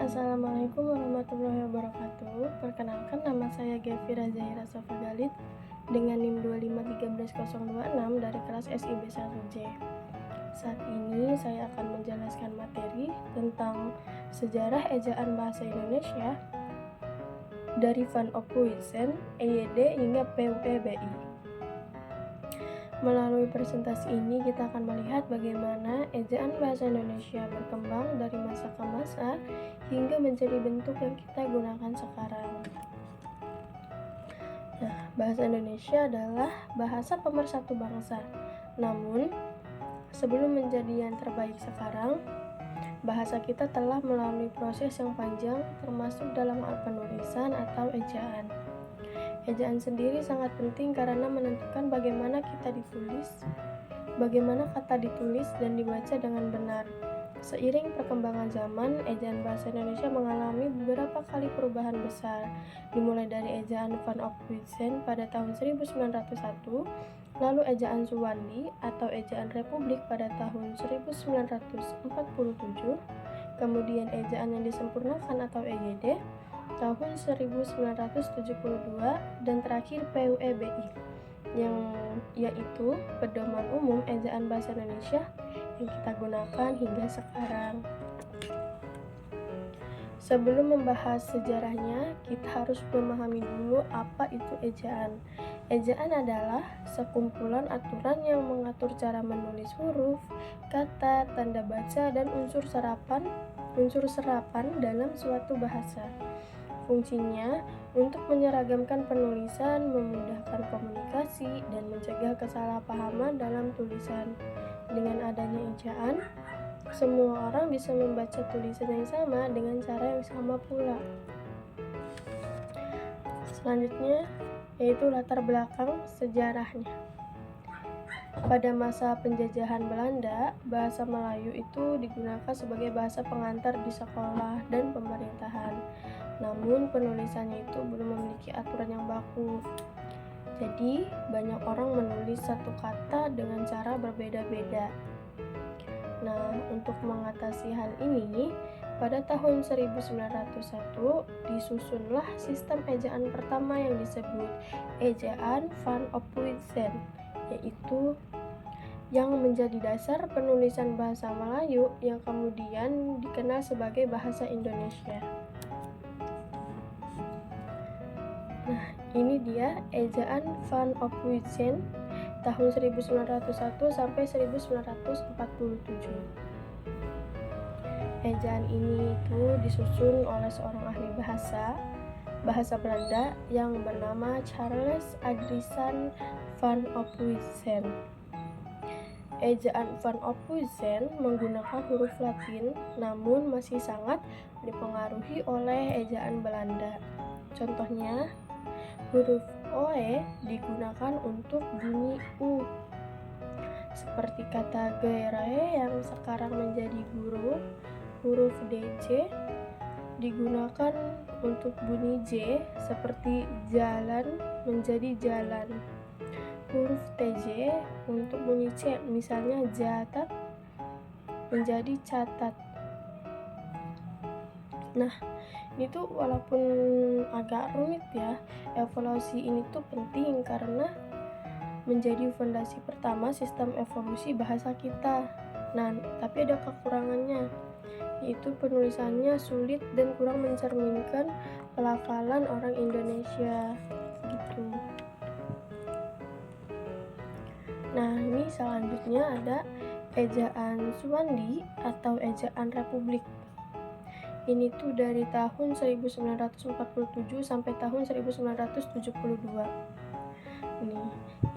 Assalamualaikum warahmatullahi wabarakatuh. Perkenalkan, nama saya Gevira Zahira Safa Galid dengan NIM 2531126 dari kelas SIB 1J. Saat ini saya akan menjelaskan materi tentang sejarah ejaan bahasa Indonesia dari Van Ophuijsen, EYD hingga PUEBI. Melalui presentasi ini kita akan melihat bagaimana ejaan bahasa Indonesia berkembang dari masa ke masa hingga menjadi bentuk yang kita gunakan sekarang. Nah, bahasa Indonesia adalah bahasa pemersatu bangsa. Namun, sebelum menjadi yang terbaik sekarang, bahasa kita telah melalui proses yang panjang termasuk dalam hal penulisan atau ejaan. Ejaan sendiri sangat penting karena menentukan bagaimana kata ditulis dan dibaca dengan benar. Seiring perkembangan zaman, ejaan bahasa Indonesia mengalami beberapa kali perubahan besar, dimulai dari ejaan Van Ophuijsen pada tahun 1901, lalu ejaan Suwandi atau ejaan Republik pada tahun 1947, kemudian ejaan yang disempurnakan atau EYD tahun 1972, dan terakhir PUEBI, yang yaitu pedoman umum ejaan bahasa Indonesia yang kita gunakan hingga sekarang. Sebelum membahas sejarahnya, kita harus memahami dulu apa itu ejaan. Ejaan adalah sekumpulan aturan yang mengatur cara menulis huruf, kata, tanda baca, dan unsur serapan dalam suatu bahasa. Fungsinya untuk menyeragamkan penulisan, memudahkan komunikasi, dan mencegah kesalahpahaman dalam tulisan. Dengan adanya ejaan, semua orang bisa membaca tulisan yang sama dengan cara yang sama pula. Selanjutnya, yaitu latar belakang sejarahnya. Pada masa penjajahan Belanda, bahasa Melayu itu digunakan sebagai bahasa pengantar di sekolah dan pemerintahan. Namun penulisannya itu belum memiliki aturan yang baku. Jadi banyak orang menulis satu kata dengan cara berbeda-beda. Nah, untuk mengatasi hal ini, pada tahun 1901 disusunlah sistem ejaan pertama yang disebut ejaan Van Ophuijsen, yaitu yang menjadi dasar penulisan bahasa Melayu yang kemudian dikenal sebagai bahasa Indonesia. Nah, ini dia ejaan Van Ophuijsen tahun 1901 sampai 1947. Ejaan ini itu disusun oleh seorang ahli bahasa Belanda yang bernama Charles Andriessen Van Ophuijsen. Ejaan Van Ophuijsen menggunakan huruf Latin, namun masih sangat dipengaruhi oleh ejaan Belanda. Contohnya, huruf OE digunakan untuk bunyi U, seperti kata gerai yang sekarang menjadi guru. Huruf DJ digunakan untuk bunyi J, seperti jalan menjadi jalan. Huruf TJ untuk bunyi C, misalnya jatat menjadi catat. Nah, ini tuh walaupun agak rumit ya, evaluasi ini tuh penting karena menjadi fondasi pertama sistem evolusi bahasa kita. Nah, tapi ada kekurangannya, yaitu penulisannya sulit dan kurang mencerminkan pelafalan orang Indonesia gitu. Nah, ini selanjutnya ada ejaan Suwandi atau ejaan Republik. Ini tuh dari tahun 1947 sampai tahun 1972.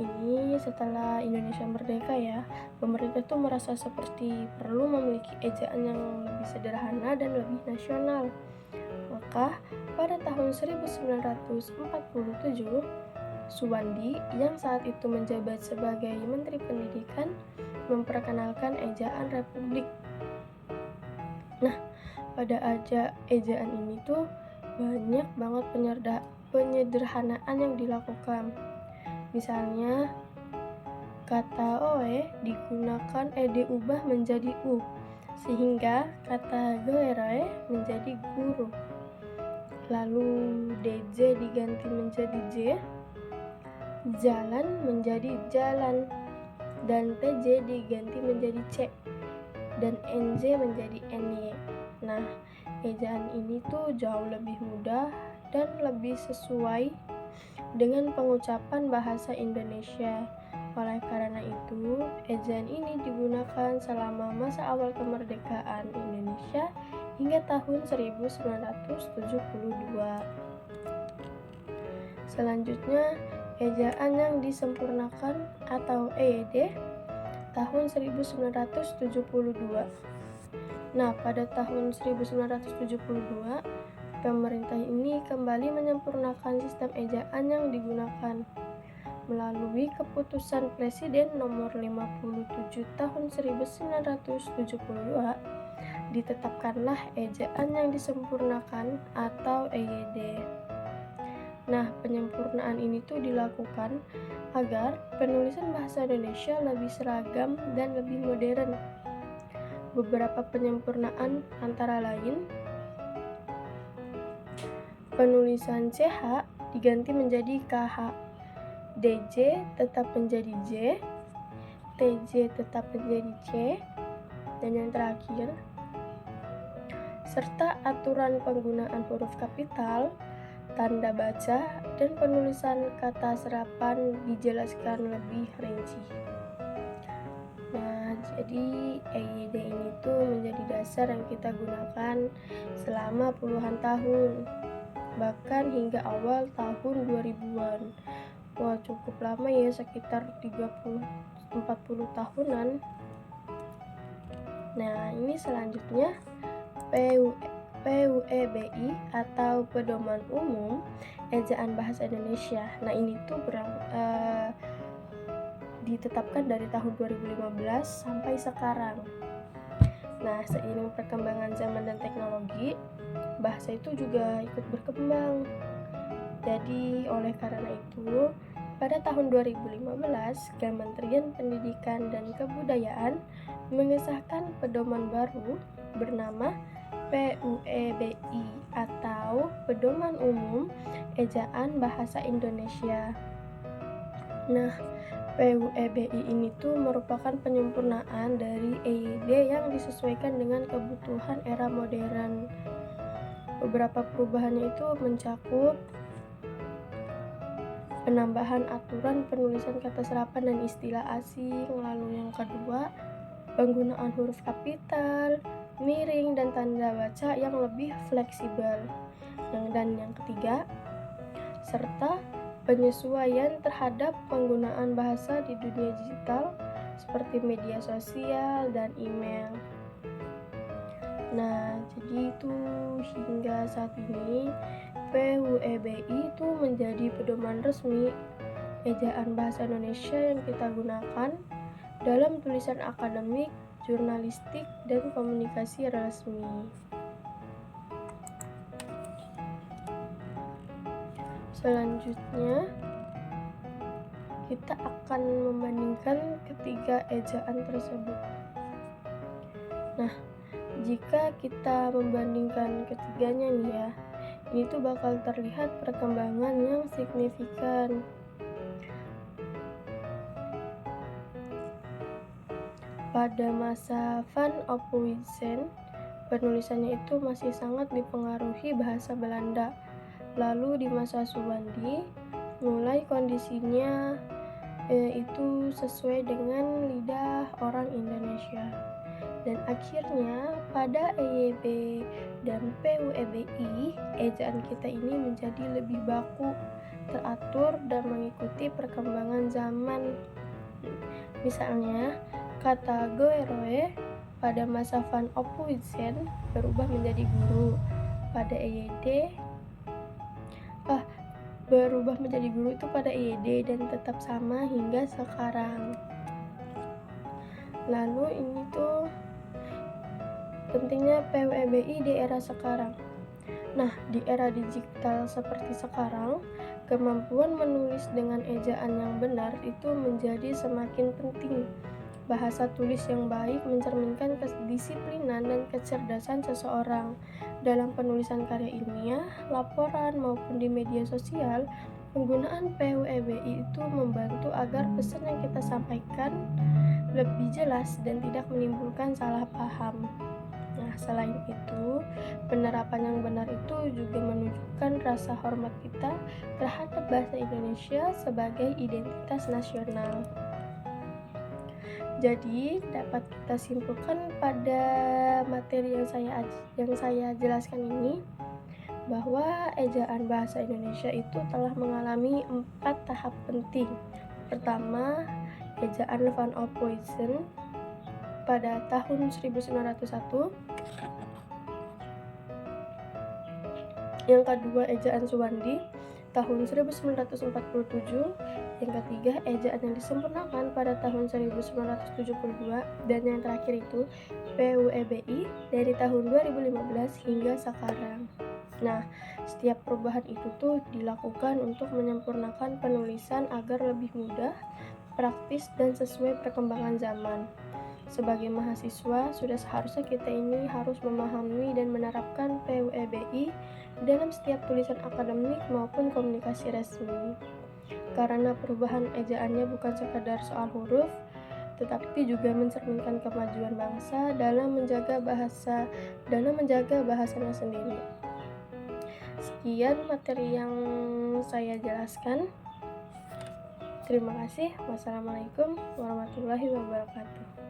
Ini setelah Indonesia merdeka ya, pemerintah tuh merasa seperti perlu memiliki ejaan yang lebih sederhana dan lebih nasional. Maka pada tahun 1947, Suwandi yang saat itu menjabat sebagai Menteri Pendidikan memperkenalkan ejaan Republik. Nah, pada ejaan ini tuh banyak banget penyederhanaan yang dilakukan. Misalnya, kata OE diubah menjadi U, sehingga kata gerai menjadi guru. lalu DJ diganti menjadi J, jalan menjadi jalan, dan TJ diganti menjadi C, dan NJ menjadi NY. Nah, ejaan ini tuh jauh lebih mudah dan lebih sesuai dengan pengucapan bahasa Indonesia. Oleh karena itu, ejaan ini digunakan selama masa awal kemerdekaan Indonesia hingga tahun 1972. Selanjutnya, ejaan yang disempurnakan atau EYD tahun 1972. Nah, pada tahun 1972, pemerintah ini kembali menyempurnakan sistem ejaan yang digunakan. Melalui keputusan Presiden nomor 57 tahun 1972, ditetapkanlah ejaan yang disempurnakan atau EYD. Nah, penyempurnaan ini tuh dilakukan agar penulisan bahasa Indonesia lebih seragam dan lebih modern. Beberapa penyempurnaan antara lain, penulisan CH diganti menjadi KH, DJ tetap menjadi J, TJ tetap menjadi C, dan yang terakhir, serta aturan penggunaan huruf kapital, tanda baca, dan penulisan kata serapan dijelaskan lebih rinci. Nah, jadi EYD ini tuh menjadi dasar yang kita gunakan selama puluhan tahun, bahkan hingga awal tahun 2000-an. Wah, cukup lama ya, sekitar 30-40 tahunan. Nah, ini selanjutnya PUEBI atau Pedoman Umum Ejaan Bahasa Indonesia. Nah, ini tuh ditetapkan dari tahun 2015 sampai sekarang. Nah, seiring perkembangan zaman dan teknologi, bahasa itu juga ikut berkembang. Jadi, oleh karena itu, pada tahun 2015, Kementerian Pendidikan dan Kebudayaan mengesahkan pedoman baru bernama PUEBI atau Pedoman Umum Ejaan Bahasa Indonesia. Nah, PUEBI ini tuh merupakan penyempurnaan dari EYD yang disesuaikan dengan kebutuhan era modern. Beberapa perubahannya itu mencakup penambahan aturan penulisan kata serapan dan istilah asing, lalu yang kedua, penggunaan huruf kapital, miring, dan tanda baca yang lebih fleksibel. Dan yang ketiga, serta penyesuaian terhadap penggunaan bahasa di dunia digital seperti media sosial dan email. Nah, jadi itu hingga saat ini PUEBI itu menjadi pedoman resmi ejaan bahasa Indonesia yang kita gunakan dalam tulisan akademik, jurnalistik, dan komunikasi resmi. Selanjutnya, kita akan membandingkan ketiga ejaan tersebut. Nah, jika kita membandingkan ketiganya nih ya, ini tuh bakal terlihat perkembangan yang signifikan. Pada masa Van Ophuijsen, penulisannya itu masih sangat dipengaruhi bahasa Belanda. Lalu di masa Subandi, mulai kondisinya itu sesuai dengan lidah orang Indonesia. Dan akhirnya pada EYB dan PUEBI, ejaan kita ini menjadi lebih baku, teratur, dan mengikuti perkembangan zaman. Misalnya, kata goeroe pada masa Van Ophuijsen berubah menjadi guru. Pada EYD berubah menjadi guru itu pada EYD dan tetap sama hingga sekarang. Lalu ini tuh pentingnya PUEBI di era sekarang. Nah, di era digital seperti sekarang, kemampuan menulis dengan ejaan yang benar itu menjadi semakin penting. Bahasa tulis yang baik mencerminkan kedisiplinan dan kecerdasan seseorang. Dalam penulisan karya ilmiah, laporan maupun di media sosial, penggunaan PUEBI itu membantu agar pesan yang kita sampaikan lebih jelas dan tidak menimbulkan salah paham. Nah, selain itu, penerapan yang benar itu juga menunjukkan rasa hormat kita terhadap bahasa Indonesia sebagai identitas nasional. Jadi, dapat kita simpulkan pada materi yang saya jelaskan ini bahwa ejaan bahasa Indonesia itu telah mengalami 4 tahap penting. Pertama, ejaan Van Ophuijsen pada tahun 1901. Yang kedua, ejaan Suwandi tahun 1947. Yang ketiga, ejaan yang disempurnakan pada tahun 1972. Dan yang terakhir itu PUEBI dari tahun 2015 hingga sekarang. Nah, setiap perubahan itu tuh dilakukan untuk menyempurnakan penulisan agar lebih mudah, praktis, dan sesuai perkembangan zaman. Sebagai mahasiswa, sudah seharusnya kita ini harus memahami dan menerapkan PUEBI dalam setiap tulisan akademik maupun komunikasi resmi. Karena perubahan ejaannya bukan sekadar soal huruf, tetapi juga mencerminkan kemajuan bangsa dalam menjaga bahasanya sendiri. Sekian materi yang saya jelaskan. Terima kasih. Wassalamualaikum warahmatullahi wabarakatuh.